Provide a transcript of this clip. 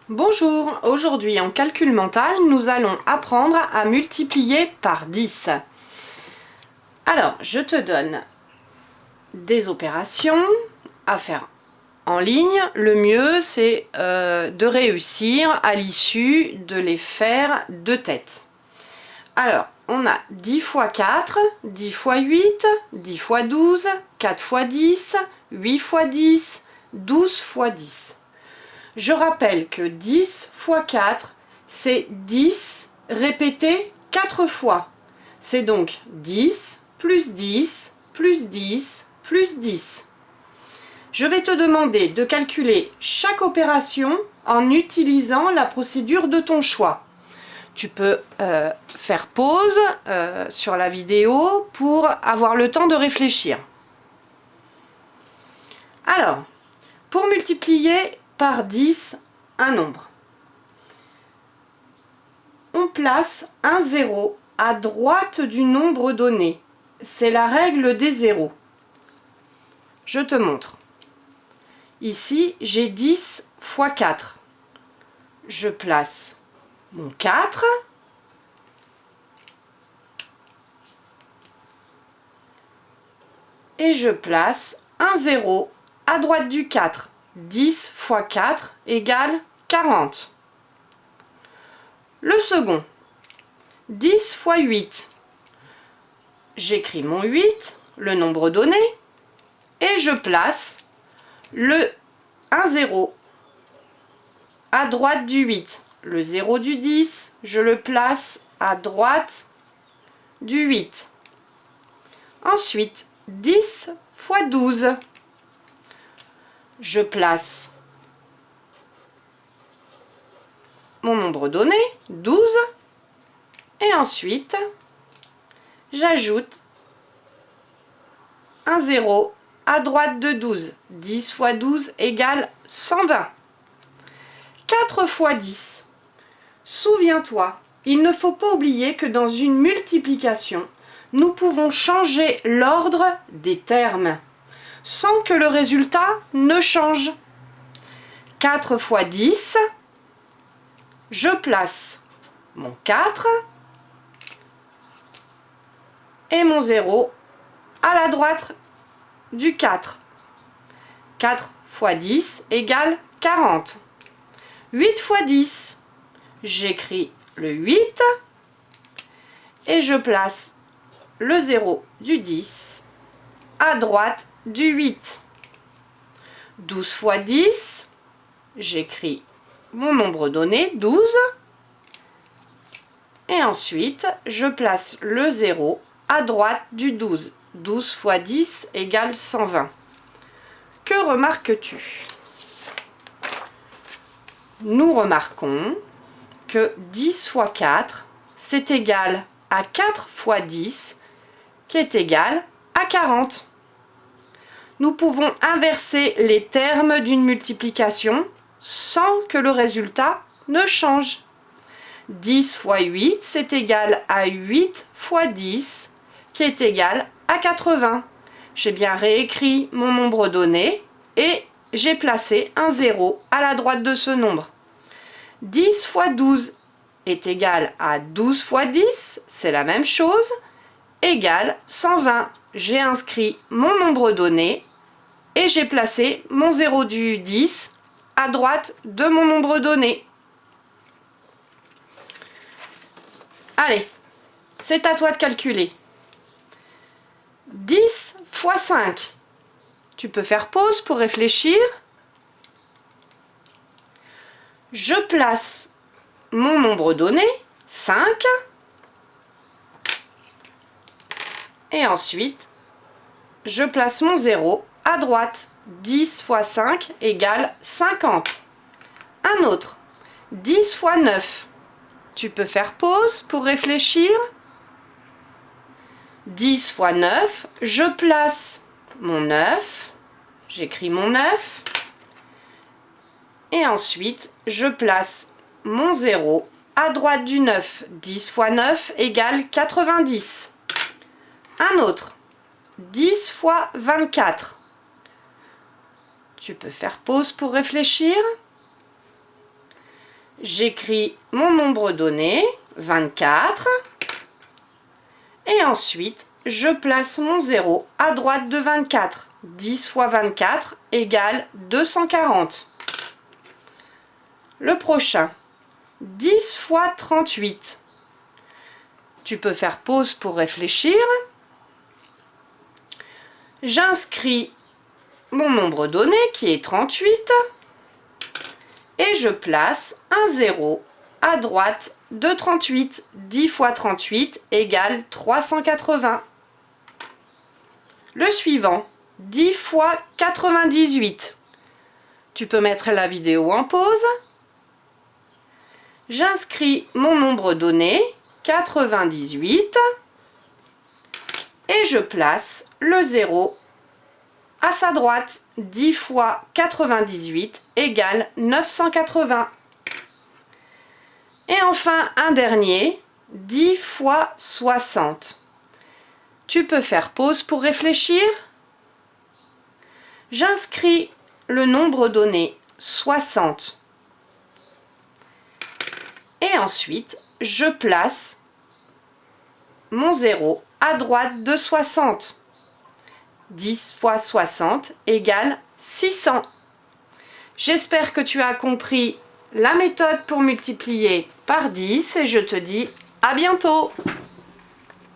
Bonjour, aujourd'hui en calcul mental, nous allons apprendre à multiplier par 10. Alors, je te donne des opérations à faire en ligne. Le mieux, c'est de réussir à l'issue de les faire de tête. Alors, on a 10 fois 4, 10 fois 8, 10 fois 12, 4 fois 10, 8 fois 10, 12 fois 10. Je rappelle que 10 fois 4, c'est 10 répété 4 fois. C'est donc 10 plus 10 plus 10 plus 10. Je vais te demander de calculer chaque opération en utilisant la procédure de ton choix. Tu peux faire pause sur la vidéo pour avoir le temps de réfléchir. Alors, pour multiplier par 10 un nombre, on place un 0 à droite du nombre donné. C'est la règle des zéros. Je te montre. Ici, j'ai 10 fois 4. Je place mon 4. Et je place un 0 à droite du 4. 10 fois 4 égale 40. Le second, 10 fois 8. J'écris mon 8, le nombre donné, et je place le 1 0 à droite du 8. Le 0 du 10, je le place à droite du 8. Ensuite, 10 fois 12. Je place mon nombre donné, 12, et ensuite, j'ajoute un 0 à droite de 12. 10 fois 12 égale 120. 4 fois 10. Souviens-toi, il ne faut pas oublier que dans une multiplication, nous pouvons changer l'ordre des termes sans que le résultat ne change. 4 fois 10, je place mon 4 et mon 0 à la droite du 4. 4 fois 10 égale 40. 8 fois 10, j'écris le 8 et je place le 0 du 10 à droite du 8. 12 fois 10, j'écris mon nombre donné, 12. Et ensuite, je place le 0 à droite du 12. 12 fois 10 égale 120. Que remarques-tu? Nous remarquons que 10 fois 4, c'est égal à 4 fois 10, qui est égal à 40. Nous pouvons inverser les termes d'une multiplication sans que le résultat ne change. 10 fois 8, c'est égal à 8 fois 10, qui est égal à 80. J'ai bien réécrit mon nombre donné et j'ai placé un 0 à la droite de ce nombre. 10 fois 12 est égal à 12 fois 10, c'est la même chose, égale 120. J'ai inscrit mon nombre donné et j'ai placé mon 0 du 10 à droite de mon nombre donné. Allez, c'est à toi de calculer. 10 fois 5. Tu peux faire pause pour réfléchir. Je place mon nombre donné, 5. Et ensuite, je place mon 0 à droite. 10 fois 5 égale 50. Un autre, 10 fois 9. Tu peux faire pause pour réfléchir. 10 fois 9, je place mon 9, j'écris mon 9, et ensuite je place mon 0 à droite du 9. 10 fois 9 égale 90. Un autre, 10 fois 24. Tu peux faire pause pour réfléchir. j'écris mon nombre donné, 24. Et ensuite, je place mon 0 à droite de 24. 10 fois 24 égale 240. Le prochain, 10 fois 38. Tu peux faire pause pour réfléchir. J'inscris mon nombre donné qui est 38 et je place un 0 à droite de 38. 10 fois 38 égale 380. Le suivant, 10 fois 98. Tu peux mettre la vidéo en pause. J'inscris mon nombre donné, 98, et je place le 0 à sa droite. 10 fois 98 égale 980. Et enfin, un dernier, 10 fois 60. Tu peux faire pause pour réfléchir. J'inscris le nombre donné, 60. Et ensuite, je place mon 0 à droite de 60. 10 fois 60 égale 600. J'espère que tu as compris la méthode pour multiplier par 10 et je te dis à bientôt.